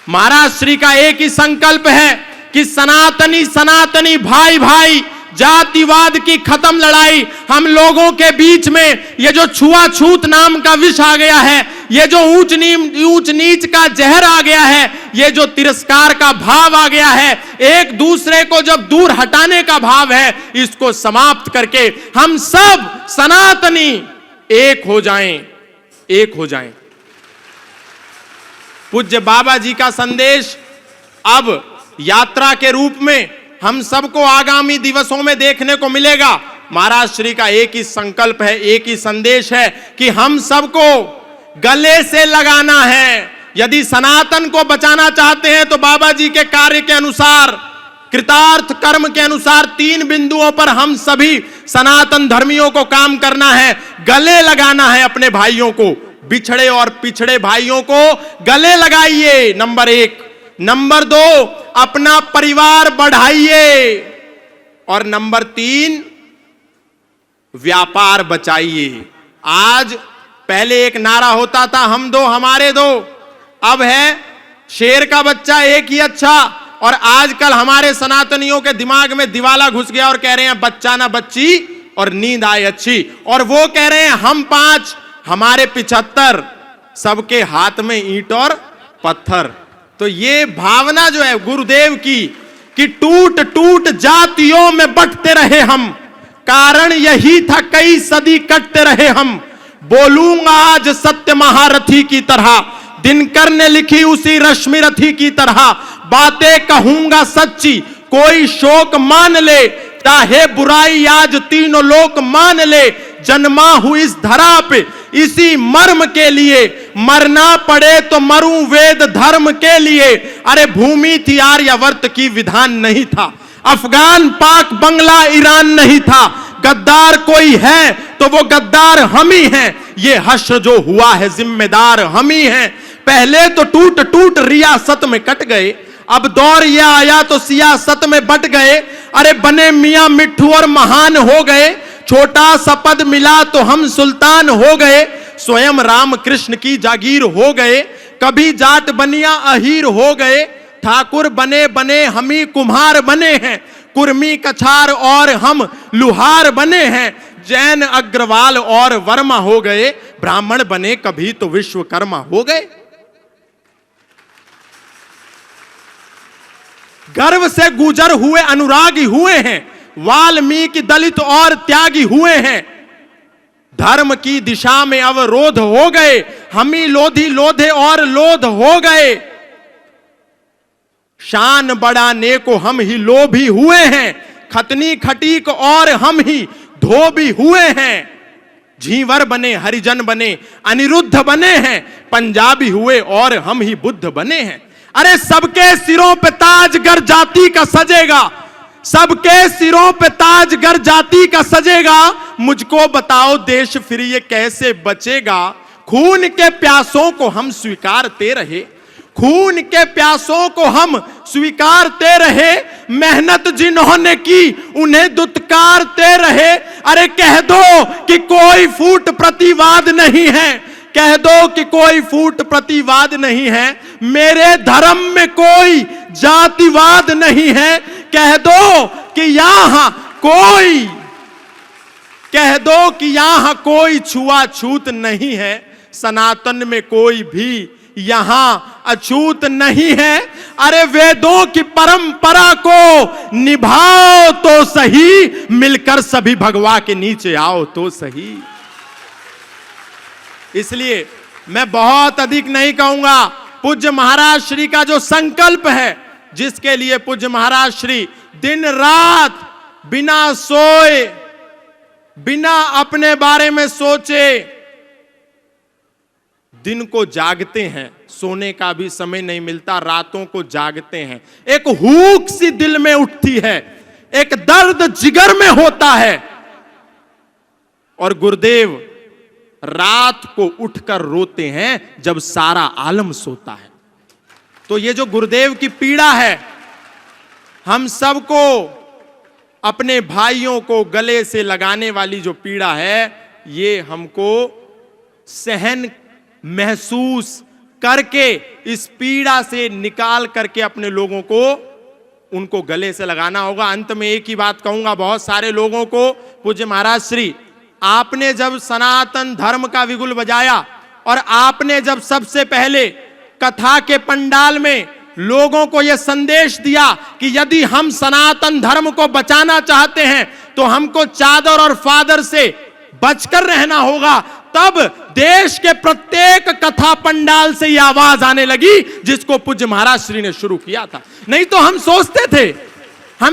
महाराज श्री का एक ही संकल्प है कि सनातनी सनातनी भाई भाई, जातिवाद की खत्म लड़ाई। हम लोगों के बीच में ये जो छुआछूत नाम का विष आ गया है, ये जो ऊंच नीच का जहर आ गया है, ये जो तिरस्कार का भाव आ गया है, एक दूसरे को जब दूर हटाने का भाव है, इसको समाप्त करके हम सब सनातनी एक हो जाएं, एक हो जाएं। पूज्य बाबा जी का संदेश अब यात्रा के रूप में हम सबको आगामी दिवसों में देखने को मिलेगा। महाराज श्री का एक ही संकल्प है, एक ही संदेश है कि हम सबको गले से लगाना है। यदि सनातन को बचाना चाहते हैं तो बाबा जी के कार्य के अनुसार, कृतार्थ कर्म के अनुसार 3 बिंदुओं पर हम सभी सनातन धर्मियों को काम करना है। गले लगाना है अपने भाइयों को, बिछड़े और पिछड़े भाइयों को गले लगाइए, नंबर 1। नंबर 2, अपना परिवार बढ़ाइए। और नंबर 3, व्यापार बचाइए। आज पहले एक नारा होता था, हम दो हमारे दो, अब है शेर का बच्चा एक ही अच्छा। और आजकल हमारे सनातनियों के दिमाग में दिवाला घुस गया और कह रहे हैं बच्चा ना बच्ची और नींद आए अच्छी। और वो कह रहे हैं हम 5 हमारे 75, सबके हाथ में ईंट और पत्थर। तो ये भावना जो है गुरुदेव की कि टूट टूट जातियों में बंटते रहे हम, कारण यही था कई सदी कटते रहे हम। बोलूंगा आज सत्य महारथी की तरह, दिनकर ने लिखी उसी रश्मि रथी की तरह। बातें कहूंगा सच्ची, कोई शोक मान ले, चाहे बुराई आज तीनों लोक मान ले। जन्मा हूं इस धरा पे इसी मर्म के लिए, मरना पड़े तो मरूं वेद धर्म के लिए। अरे भूमि थी आर्यावर्त की, विधान नहीं था। अफगान पाक बंगला ईरान नहीं था। गद्दार कोई है तो वो गद्दार हम ही हैं। ये हश्र जो हुआ है जिम्मेदार हम ही हैं। पहले तो टूट टूट रियासत में कट गए, अब दौर ये आया तो सियासत में बट गए। अरे बने मियां मिट्ठू और महान हो गए, छोटा सा पद मिला तो हम सुल्तान हो गए। स्वयं राम कृष्ण की जागीर हो गए, कभी जाट बनिया अहीर हो गए। ठाकुर बने बने हम ही कुम्हार बने हैं, कुर्मी कछार और हम लुहार बने हैं। जैन अग्रवाल और वर्मा हो गए, ब्राह्मण बने कभी तो विश्वकर्मा हो गए। गर्व से गुजर हुए अनुरागी हुए हैं, वाल्मीकि दलित और त्यागी हुए हैं। धर्म की दिशा में अवरोध हो गए, हम ही लोधी लोधे और लोध हो गए। शान बढ़ाने को हम ही लोभी हुए हैं, खतनी खटीक और हम ही धोबी हुए हैं। झींवर बने हरिजन बने अनिरुद्ध बने हैं, पंजाबी हुए और हम ही बुद्ध बने हैं। अरे सबके सिरों पे ताजगर जाति का सजेगा, सबके सिरों पे ताजगर जाति का सजेगा। मुझको बताओ देश फिर ये कैसे बचेगा। खून के प्यासों को हम स्वीकारते रहे, खून के प्यासों को हम स्वीकारते रहे। मेहनत जिन्होंने की उन्हें दुत्कारते रहे। अरे कह दो कि कोई फूट प्रतिवाद नहीं है, कह दो कि कोई फूट प्रतिवाद नहीं है। मेरे धर्म में कोई जातिवाद नहीं है, कह दो कि यहां कोई, कह दो कि यहां कोई छुआछूत नहीं है। सनातन में कोई भी यहां अछूत नहीं है। अरे वेदों की परंपरा को निभाओ तो सही, मिलकर सभी भगवा के नीचे आओ तो सही। इसलिए मैं बहुत अधिक नहीं कहूंगा। पूज्य महाराज श्री का जो संकल्प है, जिसके लिए पूज्य महाराज श्री दिन रात बिना सोए, बिना अपने बारे में सोचे दिन को जागते हैं, सोने का भी समय नहीं मिलता, रातों को जागते हैं। एक हुक सी दिल में उठती है, एक दर्द जिगर में होता है। और गुरुदेव रात को उठकर रोते हैं जब सारा आलम सोता है। तो ये जो गुरुदेव की पीड़ा है, हम सबको अपने भाइयों को गले से लगाने वाली जो पीड़ा है, ये हमको सहन महसूस करके इस पीड़ा से निकाल करके अपने लोगों को उनको गले से लगाना होगा। अंत में एक ही बात कहूंगा बहुत सारे लोगों को, पूज्य महाराज श्री, आपने जब सनातन धर्म का विगुल बजाया और आपने जब सबसे पहले कथा के पंडाल में लोगों को यह संदेश दिया कि यदि हम सनातन धर्म को बचाना चाहते हैं तो हमको चादर और फादर से बचकर रहना होगा, तब देश के प्रत्येक कथा पंडाल से यह आवाज आने लगी जिसको पूज्य महाराज श्री ने शुरू किया था। नहीं तो हम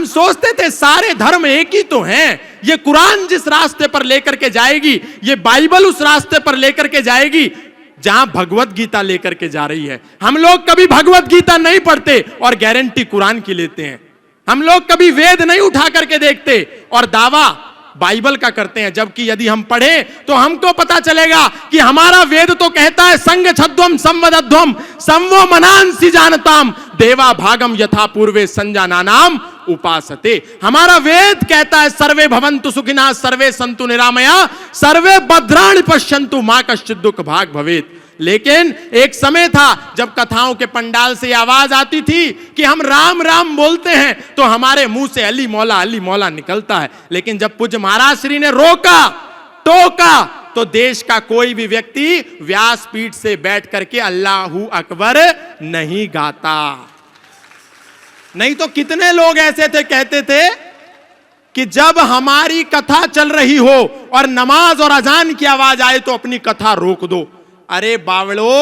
सोचते थे सारे धर्म एक ही तो हैं, ये कुरान जिस रास्ते पर लेकर के जाएगी, ये बाइबल उस रास्ते पर लेकर के जाएगी जहां भगवत गीता लेकर के जा रही है। हम लोग कभी भगवत गीता नहीं पढ़ते और गारंटी कुरान की लेते हैं। हम लोग कभी वेद नहीं उठा करके देखते और दावा बाइबल का करते हैं, जबकि यदि हम पढ़े तो हमको पता चलेगा कि हमारा वेद तो कहता है संग छद्वम संवदध्वम संवो मनांसि जानताम देवा भागम यथा पूर्वे संजानानाम उपासते। हमारा वेद कहता है सर्वे भवन्तु सुखिनः सर्वे सन्तु निरामया सर्वे भद्राणि पश्यन्तु मा कश्चित् दुःख भाग भवेत्। लेकिन एक समय था जब कथाओं के पंडाल से आवाज आती थी कि हम राम राम बोलते हैं तो हमारे मुंह से अली मौला निकलता है। लेकिन जब पूज्य महाराज श्री ने रोका टोका तो देश का कोई भी व्यक्ति व्यासपीठ से बैठ करके अल्लाहू अकबर नहीं गाता। नहीं तो कितने लोग ऐसे थे, कहते थे कि जब हमारी कथा चल रही हो और नमाज और अजान की आवाज आए तो अपनी कथा रोक दो। अरे बावड़ो,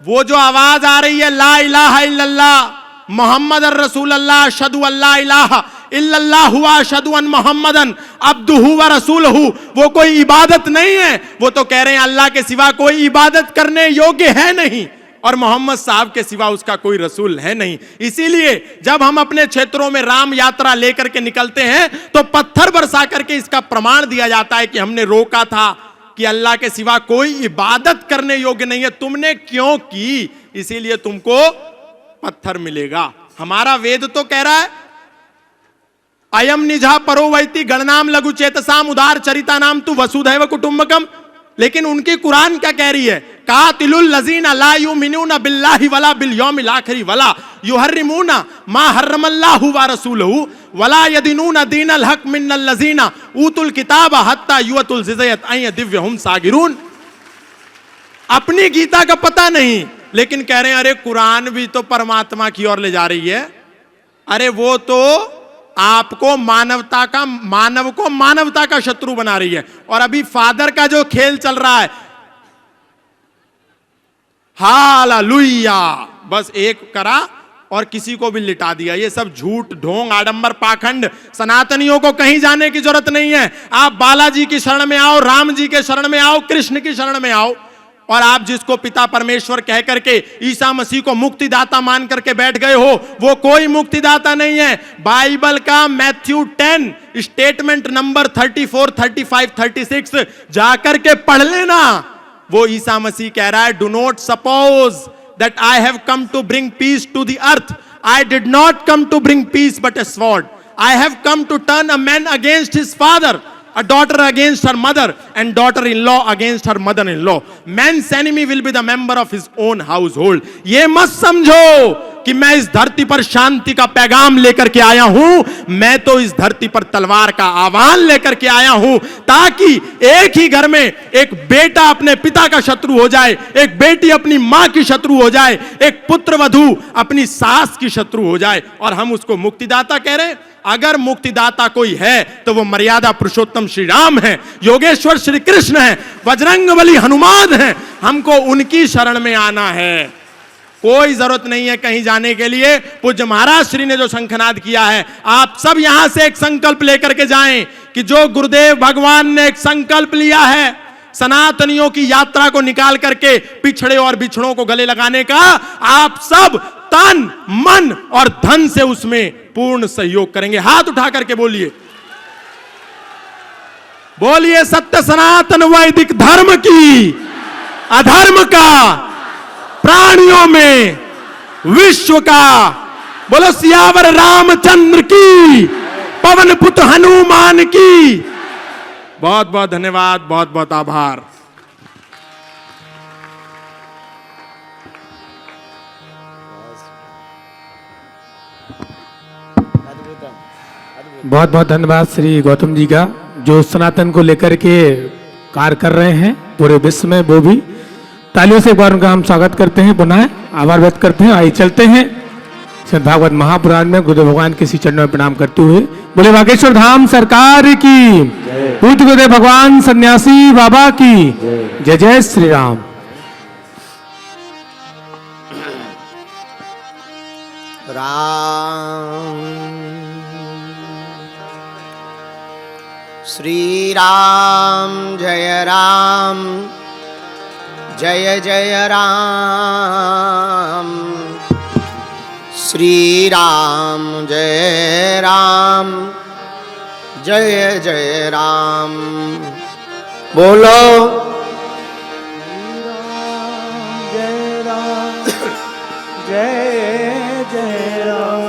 वो जो आवाज आ रही है ला इलाहा इल्लल्लाह मोहम्मद रसूलुल्लाह अशहदु अल्ला इलाहा इल्लल्लाह हुआ अशहदु अन मोहम्मदन अब्दुहु व रसूलहु, वो कोई इबादत नहीं है। वो तो कह रहे हैं अल्लाह के सिवा कोई इबादत करने योग्य है नहीं और मोहम्मद साहब के सिवा उसका कोई रसूल है नहीं। इसीलिए जब हम अपने क्षेत्रों में राम यात्रा लेकर के निकलते हैं तो पत्थर बरसा करके इसका प्रमाण दिया जाता है कि हमने रोका था कि अल्लाह के सिवा कोई इबादत करने योग्य नहीं है, तुमने क्यों की, इसीलिए तुमको पत्थर मिलेगा। हमारा वेद तो कह रहा है अयम निजा परो वैति गणनाम लघु चेतसाम उदार चरिता नाम तु वसुधैव कुटुंबकम। लेकिन उनकी कुरान क्या कह रही है, कातिलुल लजीना ला युमिनूना बिल्लाहि वला बिल यौमिल आखिरी वला युहर्रिमूना मा हर्रमल्लाहु व रसूलहु वला यदीनूना दीनल हक मिनल लजीना ऊतुल किताब हत्ता युअतुल जिज़यत अय दिव्यहुम सागिरून। अपनी गीता का पता नहीं, लेकिन कह रहे हैं अरे कुरान भी तो परमात्मा की ओर ले जा रही है। अरे वो तो आपको मानव को मानवता का शत्रु बना रही है। और अभी फादर का जो खेल चल रहा है, हालेलुया, बस एक करा और किसी को भी लिटा दिया। ये सब झूठ ढोंग आडंबर पाखंड, सनातनियों को कहीं जाने की जरूरत नहीं है। आप बालाजी की शरण में आओ, राम जी के शरण में आओ, कृष्ण की शरण में आओ। और आप जिसको पिता परमेश्वर कह करके ईसा मसीह को मुक्तिदाता मान करके बैठ गए हो, वो कोई मुक्तिदाता नहीं है। बाइबल का मैथ्यू 10 स्टेटमेंट नंबर 34, 35, 36 जाकर के पढ़ लेना। वो ईसा मसीह कह रहा है, do not suppose that I have come to bring peace to the earth, I did not come to bring peace but a sword, I have come to turn a man against his father, a daughter against her mother and daughter-in-law against her mother-in-law. Man's enemy will be the member of his own household. ये मत समझो कि मैं इस धरती पर शांति का पैगाम लेकर के आया हूं, मैं तो इस धरती पर तलवार का आह्वान लेकर के आया हूं, ताकि एक ही घर में एक बेटा अपने पिता का शत्रु हो जाए, एक बेटी अपनी मां की शत्रु हो जाए, एक पुत्र वधू अपनी सास की शत्रु हो जाए, और हम उसको मुक्तिदाता कह रहे हैं। अगर मुक्तिदाता कोई है तो वो मर्यादा पुरुषोत्तम श्री राम है, योगेश्वर श्री कृष्ण है, बजरंगबली हनुमान है। हमको उनकी शरण में आना है, कोई जरूरत नहीं है कहीं जाने के लिए। पूज्य महाराज श्री ने जो शंखनाद किया है, आप सब यहां से एक संकल्प लेकर के जाएं कि जो गुरुदेव भगवान ने एक संकल्प लिया है सनातनियों की यात्रा को निकाल करके पिछड़े और बिछड़ों को गले लगाने का, आप सब तन मन और धन से उसमें पूर्ण सहयोग करेंगे। हाथ उठा करके बोलिए, बोलिए सत्य सनातन वैदिक धर्म की, अधर्म का प्राणियों में, विश्व का। बोलो सियावर रामचंद्र की, पवन पुत्र हनुमान की। बहुत बहुत धन्यवाद, बहुत बहुत आभार। बहुत बहुत धन्यवाद श्री गौतम जी का, जो सनातन को लेकर के कार्य कर रहे हैं पूरे विश्व में। वो भी तालियों से एक बार उनका हम स्वागत करते हैं, पुनः आभार व्यक्त करते हैं। आइए चलते हैं श्रीमद् भागवत महापुराण में गुरुदेव भगवान के श्री चरणों में प्रणाम करते हुए। बोले बागेश्वर धाम सरकार की, पूज्य गुरुदेव भगवान सन्यासी बाबा की जय। जय श्री राम। राम श्री राम जय राम, जय जय राम। श्री राम जय राम, जय जय राम। बोलो जय राम, जय जय राम।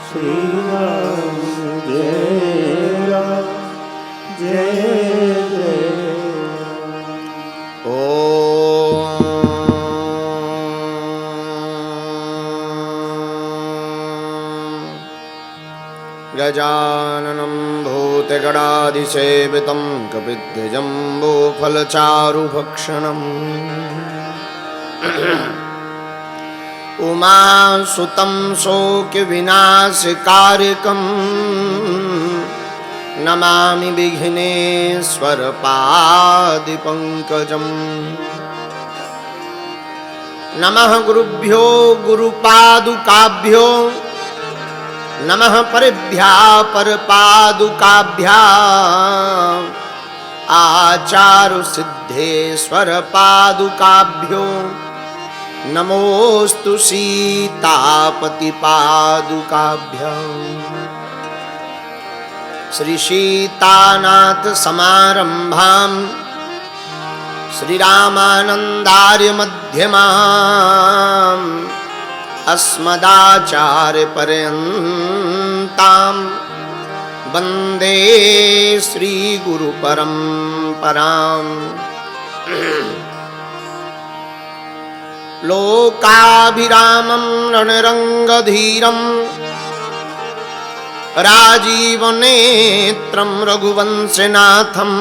श्री राम जय राम, जय जय गजाननं भूतगणाधिसेवितं कपिध्वजम्बूफलचारुभक्षणम् उमासुतं शोकविनाशकारकम् नमामि विघ्नेश्वरपादिपङ्कजम्। नमः गुरुभ्यो गुरुपादुकाभ्यो, नमः परभ्यः परपादुकाभ्याम्, आचार्य सिद्धेश्वर पादुकाभ्यो नमोस्तु सीतापति पादुकाभ्याम्। श्री सीतानाथ समारंभाम् श्री रामानंदार्य मध्यमाम् अस्मदाचार्य पर्यन्ताम् वन्दे श्री गुरु परम्पराम्। लोकाभिरामं रणरंगधीरम् राजीवनेत्रं रघुवंशनाथं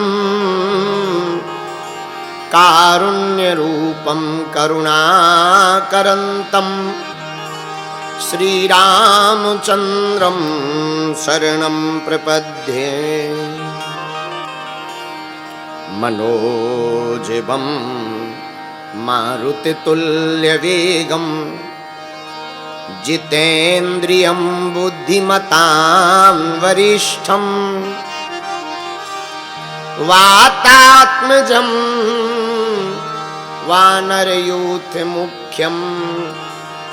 कारुण्यरूपं करुणाकरन्तं श्रीरामचन्द्रं शरणं प्रपद्ये। मनोजवं मारुतितुल्यवेगं जितेन्द्रियं बुद्धिमतां वरिष्ठं वातात्मजं वानरयूथमुख्यं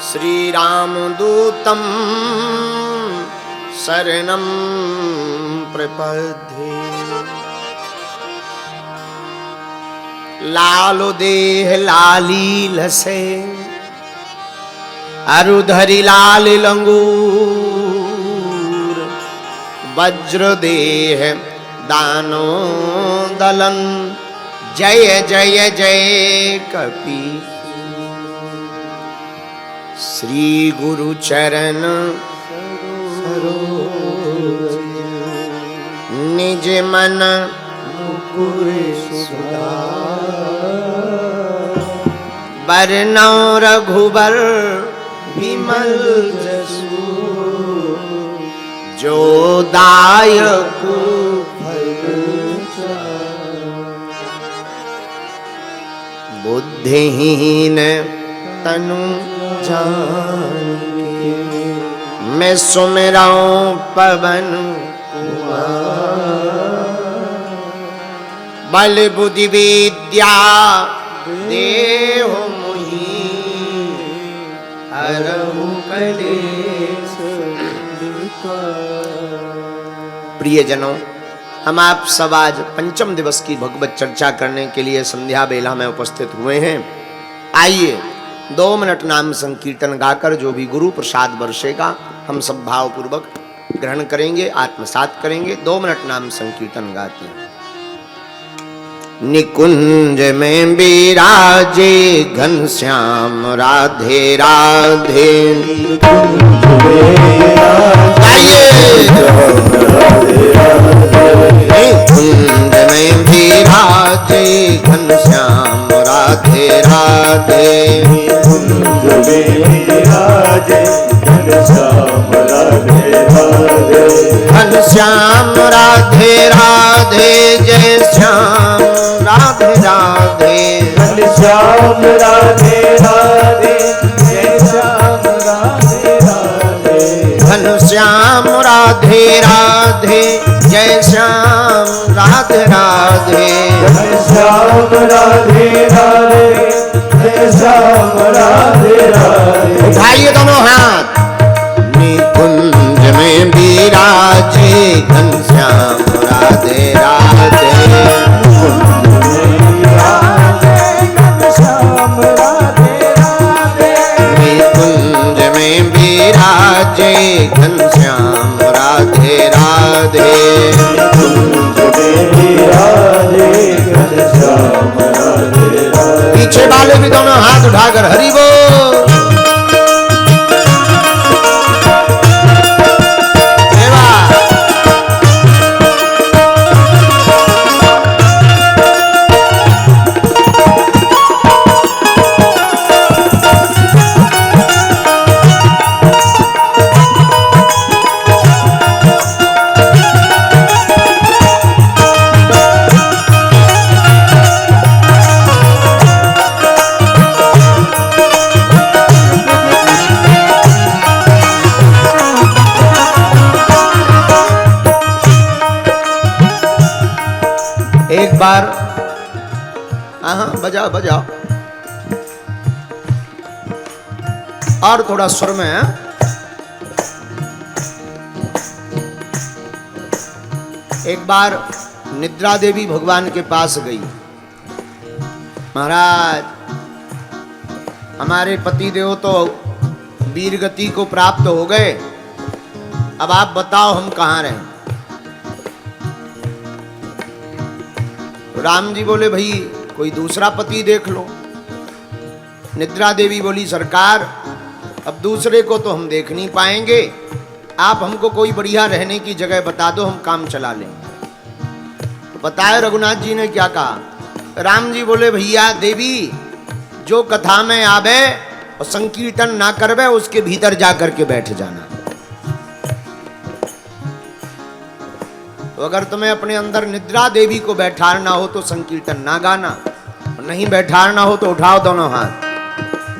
श्रीरामदूतं शरणं प्रपद्ये। लालो देह लाली लसे अरुधरि लाल लंगूर, वज्र देह दानो दलन जय जय जय कपि। श्री गुरु चरण सरोज निज मन मुकुर बरनौ रघुबर विमल जसु, जो दायक फल बुद्धिहीन तनु जानिके, मैं सुमिराऊं पवन कुमार। बल बुद्धि विद्या देहु मुहि, हरहु कलेश विकार। प्रियजनों, हम आप सब आज पंचम दिवस की भगवत चर्चा करने के लिए संध्या बेला में उपस्थित हुए हैं। आइए 2 मिनट नाम संकीर्तन गाकर जो भी गुरु प्रसाद बरसेगा हम सब भावपूर्वक ग्रहण करेंगे, आत्मसात करेंगे। 2 मिनट नाम संकीर्तन गाते हैं। निकुंज में विराजे घनश्याम राधे राधे। आइए निकुंज में विराजे घनश्याम राधे राधे। निकुंज में विराजे घनश्याम राधे राधे। घनश्याम राधे राधे जय श्याम राधे राधे। घनश्याम राधे राधे जय श्याम राधे राधे। घनश्याम राधे राधे जय श्याम राधे राधे। घनश्याम राधे राधे जय श्याम राधे राधे। उठाइए दोनों हाथ। निकुंज में विराजे घनश्याम राधे राधे। घनश्याम राधे राधे। निकुंज में विराजे घनश्याम राधे राधे। पीछे वाले भी दोनों हाथ उठाकर हरि बोल। एक बार हाँ बजाओ बजाओ और थोड़ा स्वर में है। एक बार निद्रा देवी भगवान के पास गई। महाराज हमारे पति देव तो वीर गति को प्राप्त हो गए, अब आप बताओ हम कहाँ रहें। राम जी बोले भाई कोई दूसरा पति देख लो। निद्रा देवी बोली सरकार अब दूसरे को तो हम देख नहीं पाएंगे, आप हमको कोई बढ़िया रहने की जगह बता दो, हम काम चला लेंगे। तो बताए रघुनाथ जी ने क्या कहा। राम जी बोले भैया देवी जो कथा में आवे और संकीर्तन ना करवे उसके भीतर जाकर के बैठ जाना। तो अगर तुम्हें अपने अंदर निद्रा देवी को बैठाना हो तो संकीर्तन ना गाना, नहीं बैठाना हो तो उठाओ दोनों हाथ।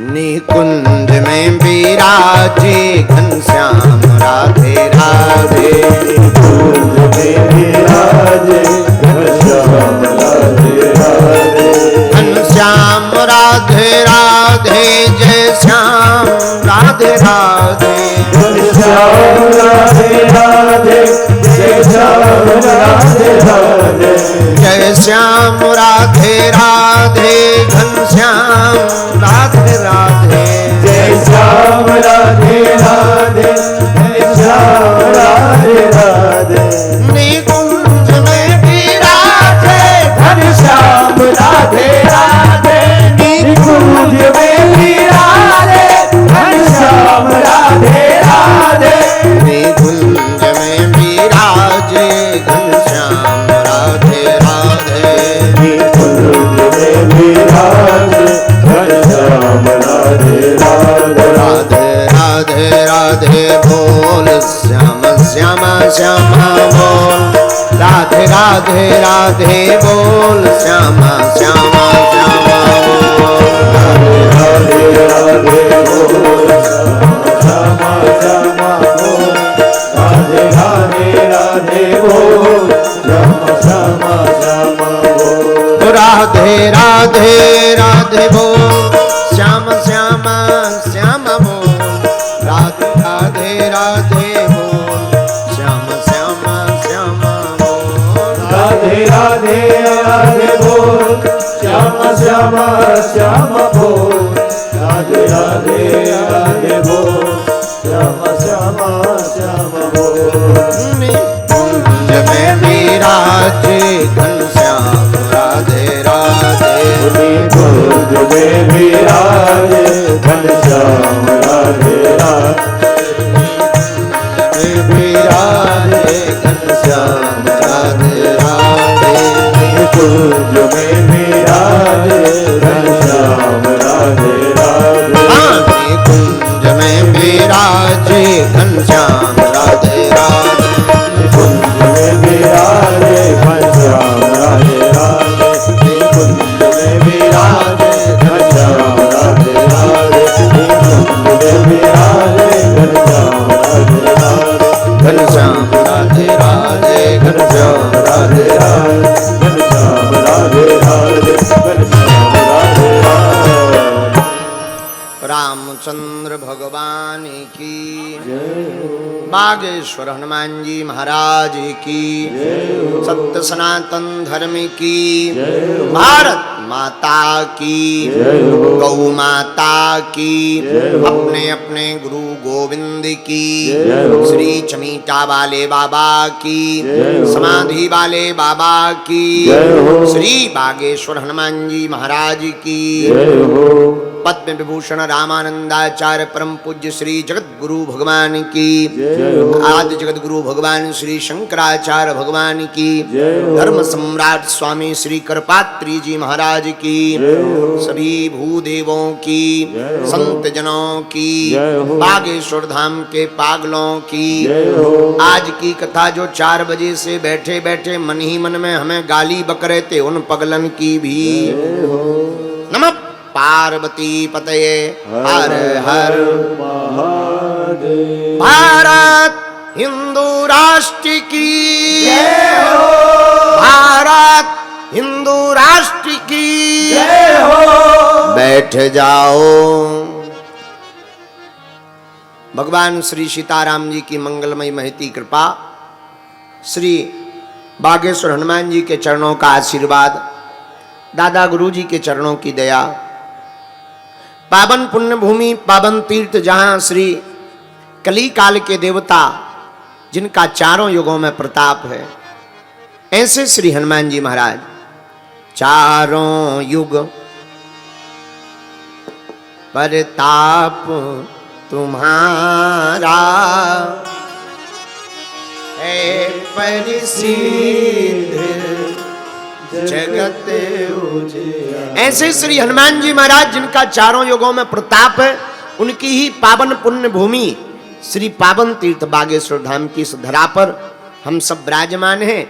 निकुंज में विराजे घनश्याम राधे राधे। निकुंज में विराजे घनश्याम राधे राधे। घनश्याम राधे राधे जय श्याम राधे राधे। घनश्याम राधे राधे जय श्याम राधे राधे। जय श्याम राधे राधे घनश्याम राधे राधे। जय श्याम राधे राधे जय श्याम राधे राधे। निकुंज में विराजे घनश्याम राधे राधे। निकुंज में विराजे घनश्याम राधे राधे। निकुंज में विराजे घनश्याम राधे राधे। निकुंज में विराजे घनश्याम राधे राधे। राधे राधे राधे बोल श्याम श्याम श्याम बोल। राधे राधे राधे बोल श्याम श्याम श्याम बोल। राधे राधे बोल श्याम श्याम बोल। राधे राधे राधे बोल श्याम श्याम श्याम बोल। राधे राधे राधे बोल श्याम श्याम श्याम बोल। राधे राधे राधे बोल श्याम श्याम श्याम बोल। राधे राधे राधे बोल श्याम श्याम श्याम बोल। राधे राधे राधे बोल श्याम श्याम श्याम बोल। निकुंज में विराजे घनश्याम राधे राधे राधे विराजे घनश्याम राधे राधे कुंज में विराजे घनश्याम राधे राधे कुंज में विराजे घनश्याम राधे राधे कुंज में विराजे घनश्याम राधे राधे कुंज में विराजे घनश्याम राधे राधे कुंज में विराजे घनश्याम राधे राधे घनश्याम राधे राधे घनश्याम राधे राधे घनश्याम राधे राधे घनश्याम राधे राधे रामचंद्र भगवान की बागेश्वर हनुमान जी महाराज की सत्य सनातन धर्म की भारत माता की गौ माता की अपने अपने गुरु गोविंद की श्री चमीटा वाले बाबा की समाधि वाले बाबा की श्री बागेश्वर हनुमान जी महाराज की पद्म विभूषण रामानंदाचार्य परम पूज्य श्री जगत गुरु भगवान की आदि जगत गुरु भगवान श्री शंकराचार्य भगवान की धर्म सम्राट स्वामी श्री करपात्री जी महाराज की सभी भूदेवों की संत जनों की बागेश्वर धाम के पागलों की आज की कथा जो 4 बजे से बैठे बैठे मन ही मन में हमें गाली बक रहे थे उन पगलन की भी नमः पार्वती पतये हर हर महादेव भारत हिंदू राष्ट्र की भारत हिंदू राष्ट्र की बैठ जाओ। भगवान श्री सीताराम जी की मंगलमय महती कृपा, श्री बागेश्वर हनुमान जी के चरणों का आशीर्वाद, दादा गुरु जी के चरणों की दया, पावन पुण्य भूमि पावन तीर्थ जहां श्री कली काल के देवता जिनका चारों युगों में प्रताप है, ऐसे श्री हनुमान जी महाराज चारों युग प्रताप तुम्हारा है परिसिद्ध जगत ऐसे श्री हनुमान जी महाराज जिनका चारों युगों में प्रताप है, उनकी ही पावन पुण्य भूमि श्री पावन तीर्थ बागेश्वर धाम की इस धरा पर हम सब विराजमान हैं।